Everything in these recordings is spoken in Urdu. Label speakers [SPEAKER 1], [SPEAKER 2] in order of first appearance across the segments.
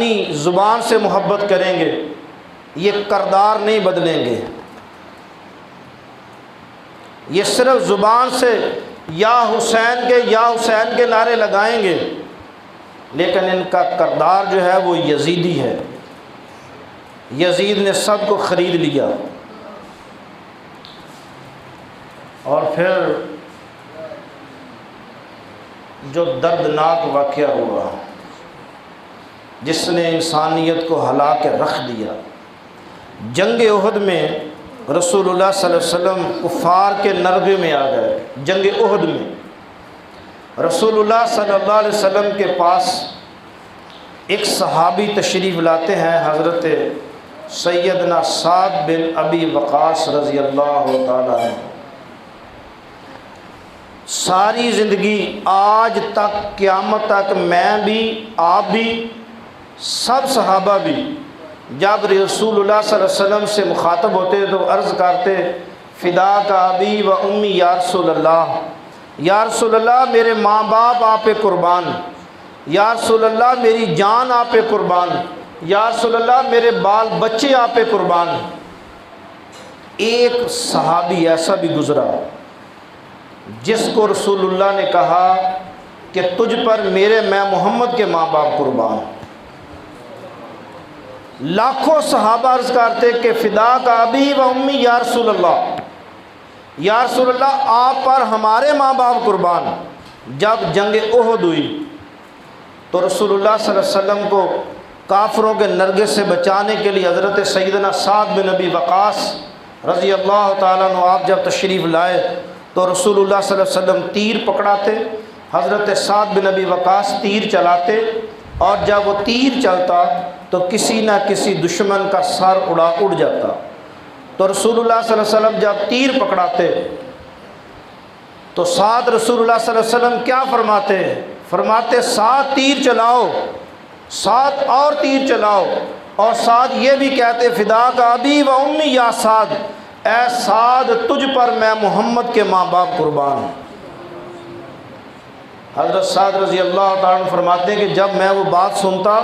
[SPEAKER 1] اپنی زبان سے محبت کریں گے، یہ کردار نہیں بدلیں گے، یہ صرف زبان سے یا حسین کے نعرے لگائیں گے، لیکن ان کا کردار جو ہے وہ یزیدی ہے۔ یزید نے سب کو خرید لیا، اور پھر جو دردناک واقعہ ہوا جس نے انسانیت کو ہلا کے رکھ دیا، جنگ احد میں رسول اللہ صلی اللہ علیہ وسلم کفار کے نرغے میں آ گئے۔ جنگ احد میں رسول اللہ صلی اللہ علیہ وسلم کے پاس ایک صحابی تشریف لاتے ہیں، حضرت سیدنا سعد بن ابی وقاص رضی اللہ تعالیٰ عنہ۔ ساری زندگی آج تک قیامت تک میں بھی، آپ بھی، سب صحابہ بھی جب رسول اللہ صلی اللہ علیہ وسلم سے مخاطب ہوتے تو عرض کرتے فدا کا ابی و امی یا رسول اللہ، یا رسول اللہ میرے ماں باپ آپ پہ قربان، یا رسول اللہ میری جان آپ پہ قربان، یا رسول اللہ میرے بال بچے آپ پہ قربان۔ ایک صحابی ایسا بھی گزرا جس کو رسول اللہ نے کہا کہ تجھ پر میں محمد کے ماں باپ قربان۔ لاکھوں صحابہ عرض کرتے کہ فدا کا ابی و امی یا رسول اللہ، یا رسول اللہ آپ پر ہمارے ماں باپ قربان۔ جب جنگ احد ہوئی تو رسول اللہ صلی اللہ علیہ وسلم کو کافروں کے نرغے سے بچانے کے لیے حضرت سیدنا سعد بن ابی وقاص رضی اللہ تعالیٰ عنہ آپ جب تشریف لائے تو رسول اللہ صلی اللہ علیہ وسلم تیر پکڑاتے، حضرت سعد بن ابی وقاص تیر چلاتے، اور جب وہ تیر چلتا تو کسی نہ کسی دشمن کا سر اڑ جاتا۔ تو رسول اللہ صلی اللہ علیہ وسلم جب تیر پکڑاتے تو سعد رسول اللہ صلی اللہ علیہ وسلم کیا فرماتے سعد تیر چلاؤ، سعد اور تیر چلاؤ، اور سعد یہ بھی کہتے فدا کا ابی و امی یا سعد، اے سعد تجھ پر میں محمد کے ماں باپ قربان ہوں۔ حضرت سعد رضی اللہ تعالیٰ عنہ فرماتے ہیں کہ جب میں وہ بات سنتا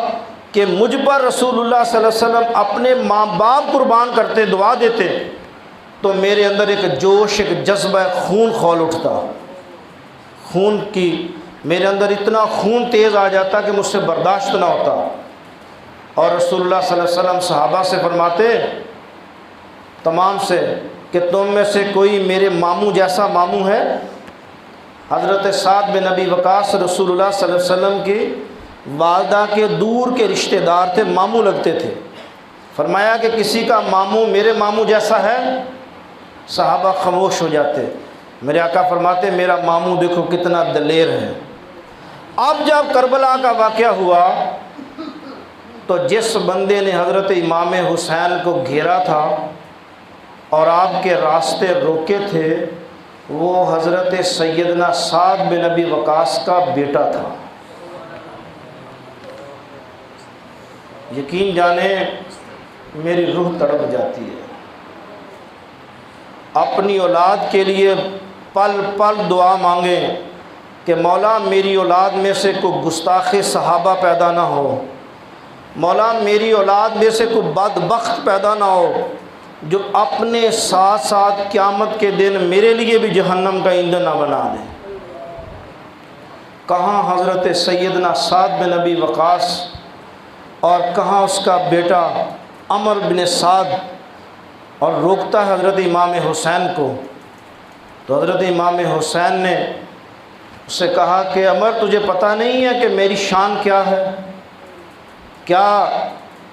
[SPEAKER 1] کہ مجھ پر رسول اللہ صلی اللہ علیہ وسلم اپنے ماں باپ قربان کرتے، دعا دیتے، تو میرے اندر ایک جوش، ایک جذبہ خون کھول اٹھتا، خون کی میرے اندر اتنا خون تیز آ جاتا کہ مجھ سے برداشت نہ ہوتا۔ اور رسول اللہ صلی اللہ علیہ وسلم صحابہ سے فرماتے تمام سے کہ تم میں سے کوئی میرے ماموں جیسا ماموں ہے؟ حضرت سعد بن ابی وقاص رسول اللہ صلی اللہ علیہ وسلم کی والدہ کے دور کے رشتہ دار تھے، ماموں لگتے تھے۔ فرمایا کہ کسی کا ماموں میرے ماموں جیسا ہے؟ صحابہ خاموش ہو جاتے۔ میرے آقا فرماتے میرا ماموں دیکھو کتنا دلیر ہے۔ اب جب کربلا کا واقعہ ہوا تو جس بندے نے حضرت امام حسین کو گھیرا تھا اور آپ کے راستے روکے تھے، وہ حضرت سیدنا سعد بن ابی وقاص کا بیٹا تھا۔ یقین جانیں میری روح تڑپ جاتی ہے۔ اپنی اولاد کے لیے پل پل دعا مانگیں کہ مولا میری اولاد میں سے کوئی گستاخ صحابہ پیدا نہ ہو، مولا میری اولاد میں سے کوئی بدبخت پیدا نہ ہو جو اپنے ساتھ ساتھ قیامت کے دن میرے لیے بھی جہنم کا ایندھن نہ بنا دے۔ کہاں حضرت سیدنا سعد بن ابی وقاص اور کہاں اس کا بیٹا عمر بن سعد، اور روکتا ہے حضرت امام حسین کو۔ تو حضرت امام حسین نے اس سے کہا کہ عمر تجھے پتہ نہیں ہے کہ میری شان کیا ہے؟ کیا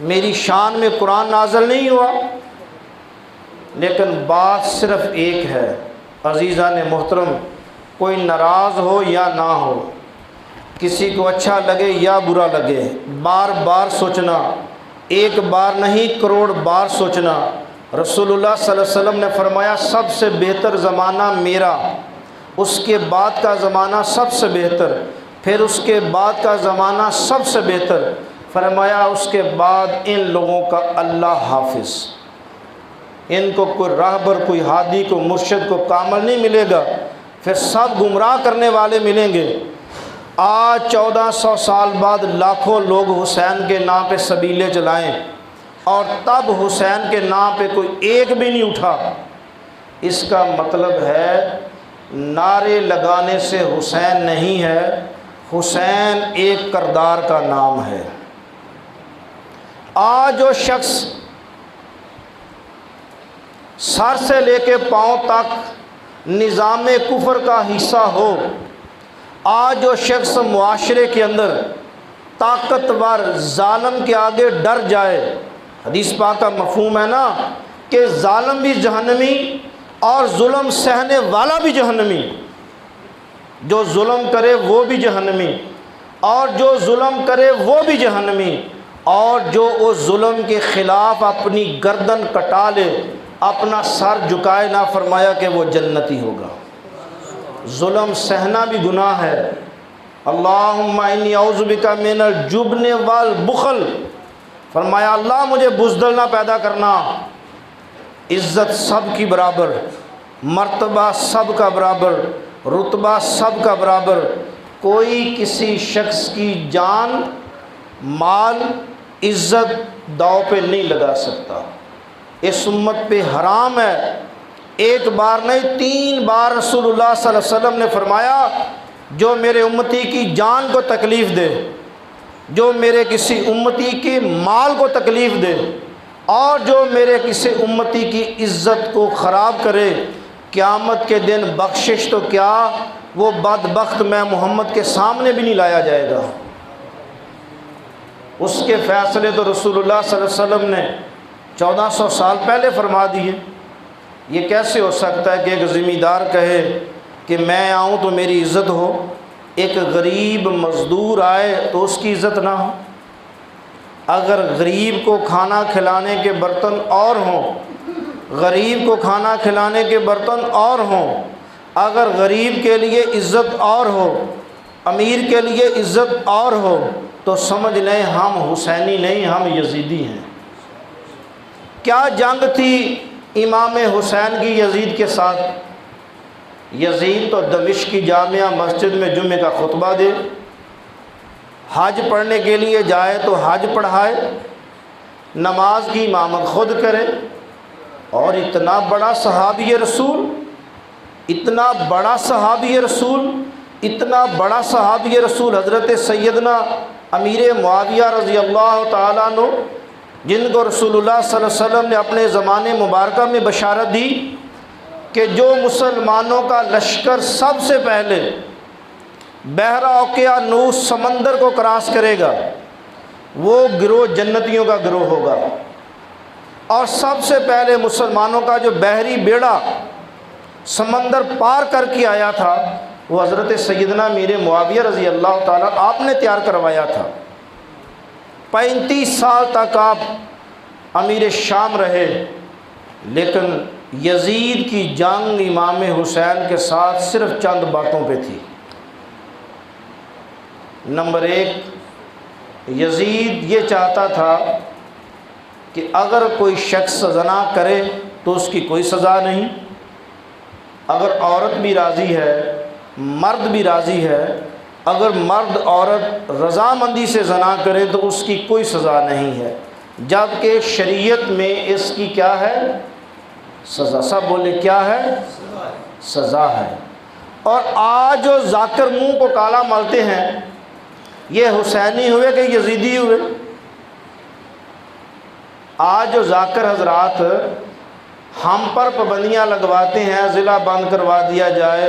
[SPEAKER 1] میری شان میں قرآن نازل نہیں ہوا؟ لیکن بات صرف ایک ہے عزیزان محترم، کوئی ناراض ہو یا نہ ہو، کسی کو اچھا لگے یا برا لگے، بار بار سوچنا، ایک بار نہیں کروڑ بار سوچنا۔ رسول اللہ صلی اللہ علیہ وسلم نے فرمایا سب سے بہتر زمانہ میرا، اس کے بعد کا زمانہ سب سے بہتر، پھر اس کے بعد کا زمانہ سب سے بہتر، فرمایا اس کے بعد ان لوگوں کا اللہ حافظ، ان کو کوئی راہبر، کوئی ہادی، کوئی مرشد، کو کامل نہیں ملے گا، پھر سب گمراہ کرنے والے ملیں گے۔ آج 1400 سال بعد لاکھوں لوگ حسین کے نام پہ سبیلے چلائیں اور تب حسین کے نام پہ کوئی ایک بھی نہیں اٹھا، اس کا مطلب ہے نعرے لگانے سے حسین نہیں ہے، حسین ایک کردار کا نام ہے۔ آج جو شخص سر سے لے کے پاؤں تک نظام کفر کا حصہ ہو، آج جو شخص معاشرے کے اندر طاقتور ظالم کے آگے ڈر جائے، حدیث پاک کا مفہوم ہے نا کہ ظالم بھی جہنمی اور ظلم سہنے والا بھی جہنمی، جو ظلم کرے وہ بھی جہنمی اور جو ظلم کرے وہ بھی جہنمی، اور جو اس ظلم کے خلاف اپنی گردن کٹا لے، اپنا سر جھکائے، نہ فرمایا کہ وہ جنتی ہوگا۔ ظلم سہنا بھی گناہ ہے۔ اللہم انی اعوذ بک من الجبن والبخل، فرمایا اللہ مجھے بزدل نہ پیدا کرنا۔ عزت سب کی برابر، مرتبہ سب کا برابر، رتبہ سب کا برابر، کوئی کسی شخص کی جان، مال، عزت داؤ پہ نہیں لگا سکتا۔ اس امت پہ حرام ہے، ایک بار نہیں 3 بار رسول اللہ صلی اللہ علیہ وسلم نے فرمایا جو میرے امتی کی جان کو تکلیف دے، جو میرے کسی امتی کے مال کو تکلیف دے، اور جو میرے کسی امتی کی عزت کو خراب کرے، قیامت کے دن بخشش تو کیا وہ بدبخت میں محمد کے سامنے بھی نہیں لایا جائے گا۔ اس کے فیصلے تو رسول اللہ صلی اللہ علیہ وسلم نے 1400 سال پہلے فرما دیے۔ یہ کیسے ہو سکتا ہے کہ ایک ذمہ دار کہے کہ میں آؤں تو میری عزت ہو، ایک غریب مزدور آئے تو اس کی عزت نہ ہو؟ اگر غریب کو کھانا کھلانے کے برتن اور ہوں، غریب کو کھانا کھلانے کے برتن اور ہوں، اگر غریب کے لیے عزت اور ہو، امیر کے لیے عزت اور ہو، تو سمجھ لیں ہم حسینی نہیں، ہم یزیدی ہیں۔ کیا جنگ تھی امام حسین کی یزید کے ساتھ؟ یزید تو دمشق کی جامعہ مسجد میں جمعے کا خطبہ دے، حج پڑھنے کے لیے جائے تو حج پڑھائے، نماز کی امامت خود کرے، اور اتنا بڑا صحابی رسول، اتنا بڑا صحابی رسول، اتنا بڑا صحابی رسول حضرت سیدنا امیر معاویہ رضی اللہ تعالیٰ عنہ، جن کو رسول اللہ صلی اللہ علیہ وسلم نے اپنے زمانے مبارکہ میں بشارت دی کہ جو مسلمانوں کا لشکر سب سے پہلے بحر اوقیانوس سمندر کو کراس کرے گا وہ گروہ جنتیوں کا گروہ ہوگا، اور سب سے پہلے مسلمانوں کا جو بحری بیڑا سمندر پار کر کے آیا تھا وہ حضرت سیدنا امیر معاویہ رضی اللہ تعالیٰ آپ نے تیار کروایا تھا۔ 35 سال تک آپ امیر شام رہے، لیکن یزید کی جنگ امام حسین کے ساتھ صرف چند باتوں پہ تھی۔ نمبر 1، یزید یہ چاہتا تھا کہ اگر کوئی شخص زنا کرے تو اس کی کوئی سزا نہیں، اگر عورت بھی راضی ہے، مرد بھی راضی ہے، اگر مرد عورت رضامندی سے زنا کرے تو اس کی کوئی سزا نہیں ہے، جبکہ شریعت میں اس کی کیا ہے؟ سزا۔ سب بولے کیا ہے؟ سزا ہے۔ اور آج جو ذاکر منہ کو کالا ملتے ہیں یہ حسینی ہوئے کہ یزیدی ہوئے؟ آج جو ذاکر حضرات ہم پر پابندیاں لگواتے ہیں، ضلع بند کروا دیا جائے،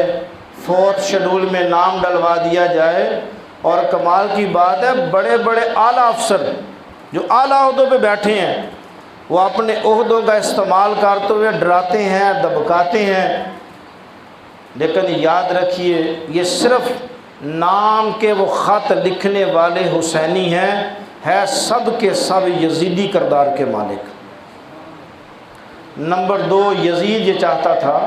[SPEAKER 1] 4 شیڈول میں نام ڈلوا دیا جائے، اور کمال کی بات ہے بڑے بڑے اعلیٰ افسر جو اعلیٰ عہدوں پہ بیٹھے ہیں وہ اپنے عہدوں کا استعمال کرتے ہوئے ڈراتے ہیں، دبکاتے ہیں، لیکن یاد رکھیے یہ صرف نام کے وہ خط لکھنے والے حسینی ہیں، ہے سب کے سب یزیدی کردار کے مالک۔ نمبر 2، یزید یہ چاہتا تھا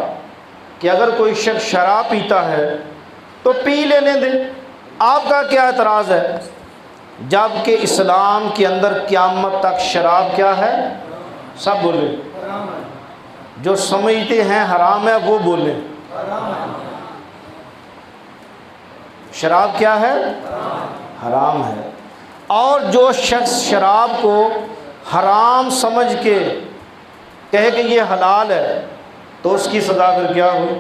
[SPEAKER 1] کہ اگر کوئی شخص شراب پیتا ہے تو پی لینے دے، آپ کا کیا اعتراض ہے؟ جبکہ اسلام کے اندر قیامت تک شراب کیا ہے؟ سب بولے، جو سمجھتے ہیں حرام ہے وہ بولے۔ شراب کیا ہے؟ حرام ہے۔ اور جو شخص شراب کو حرام سمجھ کے کہے کہ یہ حلال ہے تو اس کی سزا پھر کیا ہوئی؟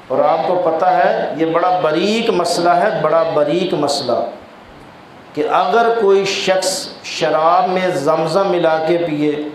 [SPEAKER 1] اور آپ کو پتہ ہے یہ بڑا باریک مسئلہ ہے، بڑا باریک مسئلہ، کہ اگر کوئی شخص شراب میں زمزم ملا کے پیے